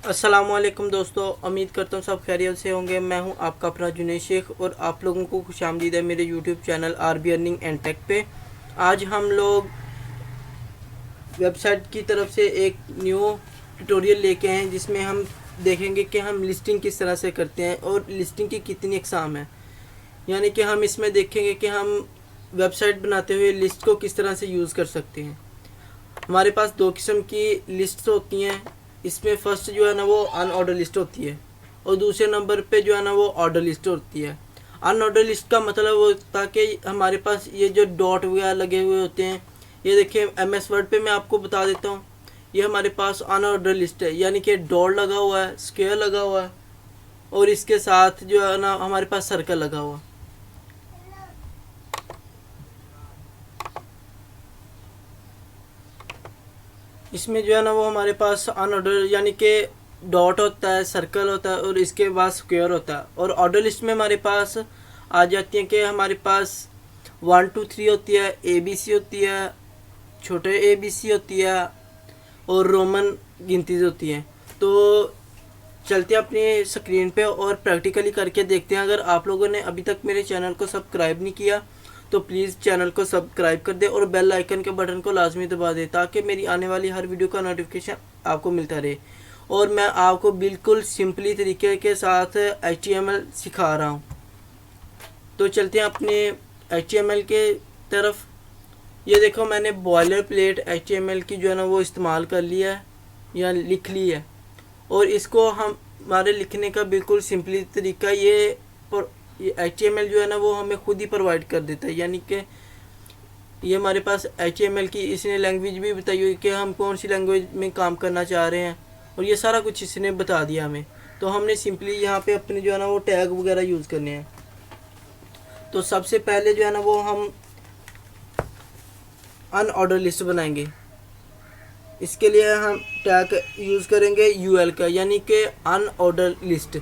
अस्सलामुअलैकुम दोस्तों, उम्मीद करता हूँ सब खैरियत से होंगे। मैं हूँ आपका अपना जुनैद शेख और आप लोगों को खुशामदीद है मेरे YouTube channel RB earning and tech पे। आज हम लोग वेबसाइट की तरफ से एक न्यू ट्यूटोरियल लेके आए हैं जिसमें हम देखेंगे कि हम लिस्टिंग किस तरह से करते हैं और लिस्टिंग की कितनी अक़साम है। यानी कि हम इसमें देखेंगे कि हम वेबसाइट बनाते हुए लिस्ट को किस तरह से यूज़ कर सकते हैं। हमारे पास दो किस्म की लिस्ट्स होती हैं। इसमें फर्स्ट जो है ना वो अनऑर्डर लिस्ट होती है और दूसरे नंबर पे जो है ना वो ऑर्डर लिस्ट होती है। अनऑर्डर लिस्ट का मतलब वो था कि हमारे पास ये जो डॉट वगैरह लगे हुए होते हैं, ये देखिए एमएस वर्ड पे मैं आपको बता देता हूँ। ये हमारे पास अनऑर्डर लिस्ट है, यानी कि डॉट लगा हुआ है, स्क्वायर लगा हुआ है और इसके साथ जो है ना हमारे पास सर्कल लगा हुआ है। इसमें जो है ना वो हमारे पास अनऑर्डर यानी कि डॉट होता है, सर्कल होता है और इसके बाद स्क्वायर होता है। और ऑर्डर लिस्ट में हमारे पास आ जाती है कि हमारे पास 1 2 3 होती है, ABC होती है, छोटे ABC होती है और रोमन गिनतीज होती हैं। तो चलते हैं अपनी स्क्रीन पे और प्रैक्टिकली करके देखते हैं। अगर आप लोगों ने अभी तक मेरे चैनल को सब्सक्राइब नहीं किया तो प्लीज़ चैनल को सब्सक्राइब कर दे और बेल आइकन के बटन को लाजमी दबा दे ताकि मेरी आने वाली हर वीडियो का नोटिफिकेशन आपको मिलता रहे। और मैं आपको बिल्कुल सिंपली तरीके के साथ HTML सिखा रहा हूँ। तो चलते हैं अपने HTML के तरफ। ये देखो मैंने बॉयलर प्लेट HTML की जो है ना वो इस्तेमाल कर लिया है या लिख ली है। और इसको हम हमारे लिखने का बिल्कुल सिंपली तरीका ये HTML जो है ना वो हमें खुद ही प्रोवाइड कर देता है। यानी कि ये हमारे पास HTML की इसने लैंग्वेज भी बताई हुई कि हम कौन सी लैंग्वेज में काम करना चाह रहे हैं और ये सारा कुछ इसने बता दिया हमें। तो हमने सिंपली यहाँ पे अपने जो है ना वो टैग वगैरह यूज़ करने हैं। तो सबसे पहले जो है ना वो हम अनऑर्डर लिस्ट बनाएंगे। इसके लिए हम टैग यूज़ करेंगे UL का, यानी कि अनऑर्डर लिस्ट।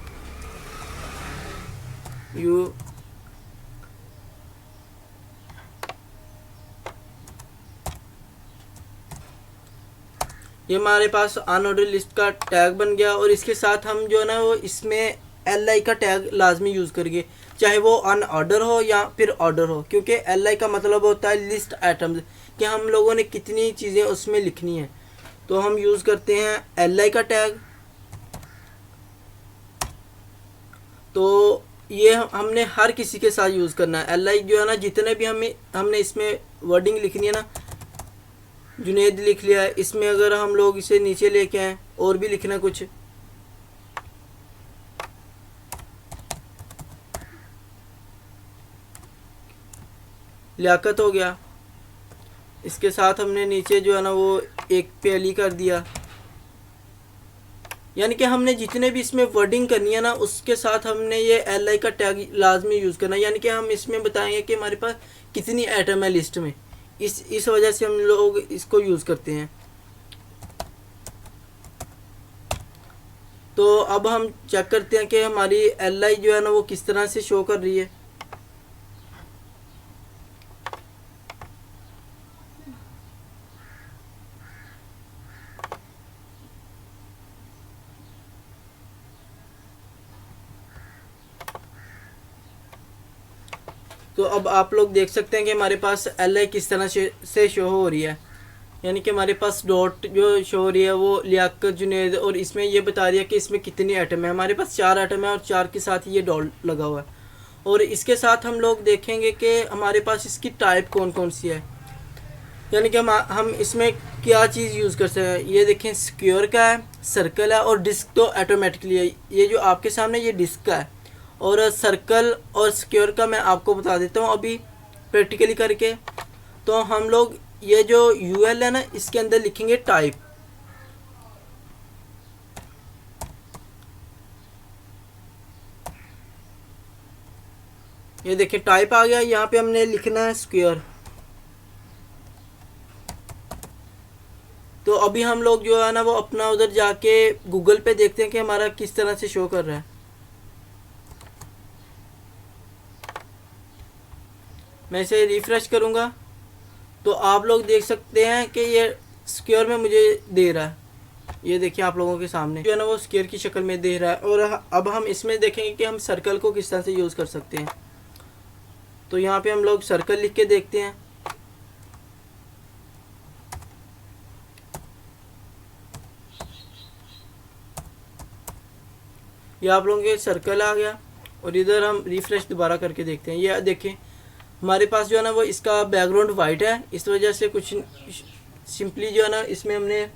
ये हमारे पास अनऑर्डर लिस्ट का टैग बन गया और इसके साथ हम जो है ना वो इसमें LI का टैग लाजमी यूज़ करेंगे, चाहे वो अनऑर्डर हो या फिर ऑर्डर हो, क्योंकि LI का मतलब होता है लिस्ट आइटम्स कि हम लोगों ने कितनी चीज़ें उसमें लिखनी है। तो हम यूज़ करते हैं LI का टैग। तो ये हमने हर किसी के साथ यूज़ करना है। LI जो है ना जितने भी हमने इसमें वर्डिंग लिखनी है ना, जुनैद लिख लिया है। इसमें अगर हम लोग इसे नीचे लेके आए और भी लिखना कुछ, लियाकत हो गया। इसके साथ हमने नीचे जो है ना वो एक पे अली कर दिया। यानी कि हमने जितने भी इसमें वर्डिंग करनी है ना उसके साथ हमने ये LI का टैग लाजमी यूज़ करना है। यानी कि हम इसमें बताएंगे कि हमारे पास कितनी आइटम है लिस्ट में। इस वजह से हम लोग इसको यूज़ करते हैं। तो अब हम चेक करते हैं कि हमारी LI जो है ना वो किस तरह से शो कर रही है। तो अब आप लोग देख सकते हैं कि हमारे पास LI किस तरह से शो हो रही है। यानी कि हमारे पास डॉट जो शो हो रही है वो लियाकत जुनैद, और इसमें ये बता दिया कि इसमें कितनी आइटम है। हमारे पास 4 आइटम है और 4 के साथ ये डॉट लगा हुआ है। और इसके साथ हम लोग देखेंगे कि हमारे पास इसकी टाइप कौन कौन सी है। यानी कि हम इसमें क्या चीज़ यूज़ कर सकते हैं। ये देखें स्क्वायर का है, सर्कल है और डिस्क तो ऑटोमेटिकली है। ये जो आपके सामने ये डिस्क का है और सर्कल और स्क्वायर का मैं आपको बता देता हूँ अभी प्रैक्टिकली करके। तो हम लोग ये जो UL है ना इसके अंदर लिखेंगे टाइप। ये देखिए टाइप आ गया। यहाँ पे हमने लिखना है स्क्वायर। तो अभी हम लोग जो है ना वो अपना उधर जाके गूगल पे देखते हैं कि हमारा किस तरह से शो कर रहा है। मैं इसे रिफ़्रेश करूँगा तो आप लोग देख सकते हैं कि ये स्क्वायर में मुझे दे रहा है। ये देखिए आप लोगों के सामने जो है ना वो स्क्वायर की शक्ल में दे रहा है। और अब हम इसमें देखेंगे कि हम सर्कल को किस तरह से यूज़ कर सकते हैं। तो यहाँ पे हम लोग सर्कल लिख के देखते हैं। ये आप लोगों के सर्कल आ गया और इधर हम रिफ्रेश दोबारा करके देखते हैं। ये देखें हमारे पास जो है ना वो इसका बैकग्राउंड वाइट है, इस वजह से कुछ सिंपली जो है ना इसमें हमने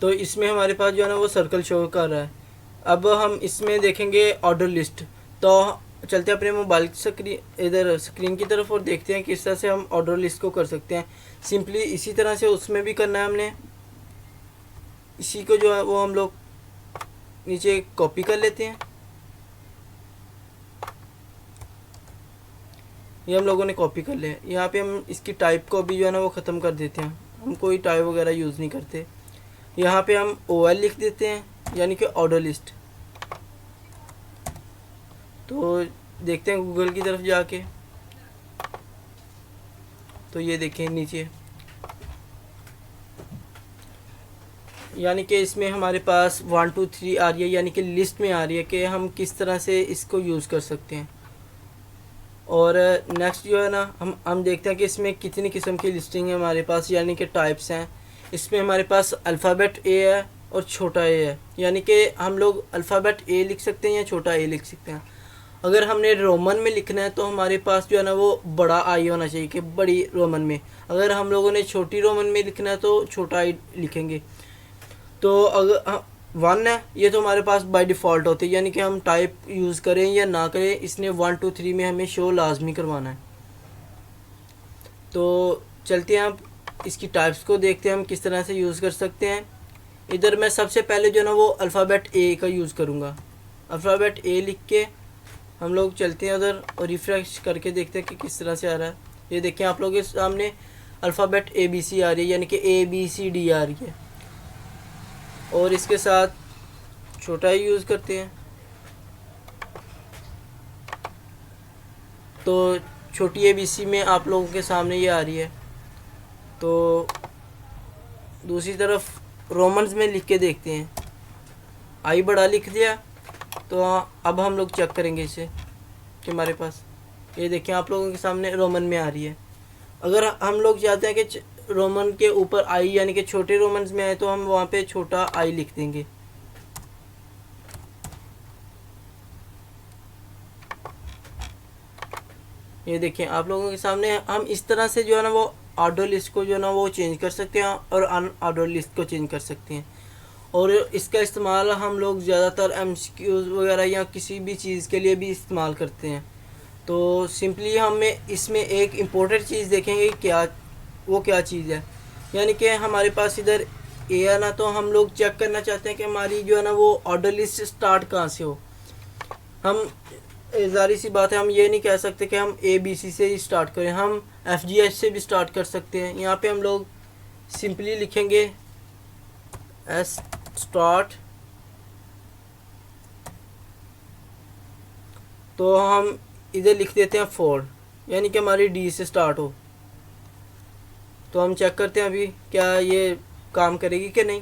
तो इसमें हमारे पास जो है ना वो सर्कल शो कर रहा है। अब हम इसमें देखेंगे ऑर्डर लिस्ट। तो चलते हैं अपने मोबाइल स्क्रीन इधर स्क्रीन की तरफ और देखते हैं किस तरह से हम ऑर्डर लिस्ट को कर सकते हैं। सिंपली इसी तरह से उसमें भी करना है हमने। इसी को जो है वो हम लोग नीचे कॉपी कर लेते हैं। ये हम लोगों ने कॉपी कर लिया। यहाँ पे हम इसकी टाइप को भी जो है ना वो ख़त्म कर देते हैं, हम कोई टाइप वगैरह यूज़ नहीं करते। यहाँ पे हम OL लिख देते हैं यानी कि ऑर्डर लिस्ट। तो देखते हैं गूगल की तरफ जाके, तो ये देखें नीचे यानी कि इसमें हमारे पास 1 2 3 आ रही है, यानी कि लिस्ट में आ रही है कि हम किस तरह से इसको यूज़ कर सकते हैं। और नेक्स्ट जो है ना हम देखते हैं कि इसमें कितनी किस्म की लिस्टिंग है हमारे पास, यानी कि टाइप्स हैं। इसमें हमारे पास अल्फ़ाबेट A है और छोटा a है, यानी कि हम लोग अल्फ़ाबेट A लिख सकते हैं या छोटा a लिख सकते हैं। अगर हमने रोमन में लिखना है तो हमारे पास जो है ना वो बड़ा I होना चाहिए कि बड़ी रोमन में। अगर हम लोगों ने छोटी रोमन में लिखना है तो छोटा I लिखेंगे। तो अगर 1 है ये तो हमारे पास बाय डिफ़ॉल्ट होती है, यानी कि हम टाइप यूज़ करें या ना करें इसने 1 2 3 में हमें शो लाजमी करवाना है। तो चलते हैं अब इसकी टाइप्स को देखते हैं हम किस तरह से यूज़ कर सकते हैं। इधर मैं सबसे पहले जो है ना वो अल्फ़ाबेट A का यूज़ करूँगा। अल्फ़ाबेट A लिख के हम लोग चलते हैं उधर और रिफ़्रेश करके देखते हैं कि किस तरह से आ रहा है। ये देखें आप लोगों के सामने अल्फ़ाबेट ABC आ रही है, यानी कि ABCD आ रही है। और इसके साथ छोटा ही यूज़ करते हैं। तो छोटी ABC में आप लोगों के सामने ये आ रही है। तो दूसरी तरफ रोमन्स में लिख के देखते हैं। I बड़ा लिख दिया। तो अब हम लोग चेक करेंगे इसे कि हमारे पास ये देखें आप लोगों के सामने रोमन में आ रही है। अगर हम लोग चाहते हैं कि रोमन के ऊपर I यानी कि छोटे रोमन्स में आए तो हम वहाँ पे छोटा I लिख देंगे। ये देखें आप लोगों के सामने हम इस तरह से जो है ना वो ऑर्डर लिस्ट को जो है ना वो चेंज कर सकते हैं और अनऑर्डर लिस्ट को चेंज कर सकते हैं। और इसका इस्तेमाल हम लोग ज़्यादातर MCQs वगैरह या किसी भी चीज़ के लिए भी इस्तेमाल करते हैं। तो सिंपली हमें इसमें एक इम्पोर्टेंट चीज़ देखेंगे क्या चीज़ है। यानी कि हमारे पास इधर A है ना, तो हम लोग चेक करना चाहते हैं कि हमारी जो है ना वो ऑर्डर लिस्ट स्टार्ट कहाँ से हो। हम ज़ाहिर सी बात है हम ये नहीं कह सकते कि हम ABC से ही स्टार्ट करें, हम FGH से भी स्टार्ट कर सकते हैं। यहाँ पे हम लोग सिंपली लिखेंगे S स्टार्ट। तो हम इधर लिख देते हैं 4, यानी कि हमारी D से स्टार्ट हो। तो हम चेक करते हैं अभी क्या ये काम करेगी कि नहीं।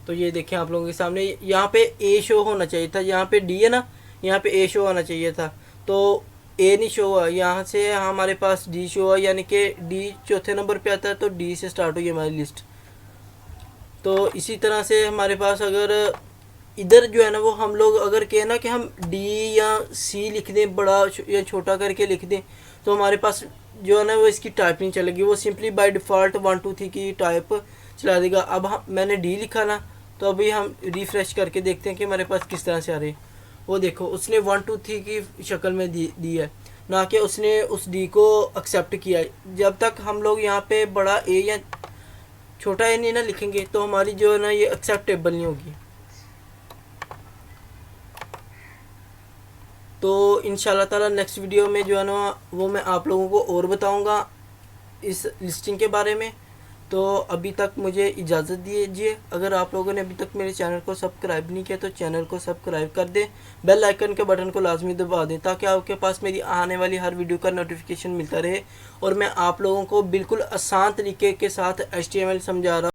तो ये देखें आप लोगों के सामने यहाँ पे A शो होना चाहिए था, यहाँ पे D है ना, यहाँ पे A शो होना चाहिए था। तो A नहीं शो हुआ, यहाँ से हमारे पास D शो हुआ, यानी कि D चौथे नंबर पे आता है। तो D से स्टार्ट हुई हमारी लिस्ट। तो इसी तरह से हमारे पास अगर इधर जो है ना वो हम लोग अगर कहें ना कि हम D या C लिख दें, बड़ा या छोटा करके लिख दें, तो हमारे पास जो है ना वो इसकी टाइप नहीं चलेगी, वो सिंपली बाय डिफ़ॉल्ट 1 2 3 की टाइप चला देगा। अब मैंने D लिखा ना, तो अभी हम रिफ़्रेश करके देखते हैं कि हमारे पास किस तरह से आ रहे हैं। वो देखो उसने 1 2 3 की शक्ल में दी है, ना कि उसने उस D को एक्सेप्ट किया है। जब तक हम लोग यहाँ पे बड़ा A या छोटा A नहीं ना लिखेंगे तो हमारी जो है ना ये एक्सेप्टेबल नहीं होगी। तो इंशाल्लाह ताला नेक्स्ट वीडियो में जो है ना वो मैं आप लोगों को और बताऊंगा इस लिस्टिंग के बारे में। तो अभी तक मुझे इजाज़त दीजिए। अगर आप लोगों ने अभी तक मेरे चैनल को सब्सक्राइब नहीं किया तो चैनल को सब्सक्राइब कर दें, बेल आइकन के बटन को लाजमी दबा दें ताकि आपके पास मेरी आने वाली हर वीडियो का नोटिफिकेशन मिलता रहे और मैं आप लोगों को बिल्कुल आसान तरीके के साथ HTML समझा रहा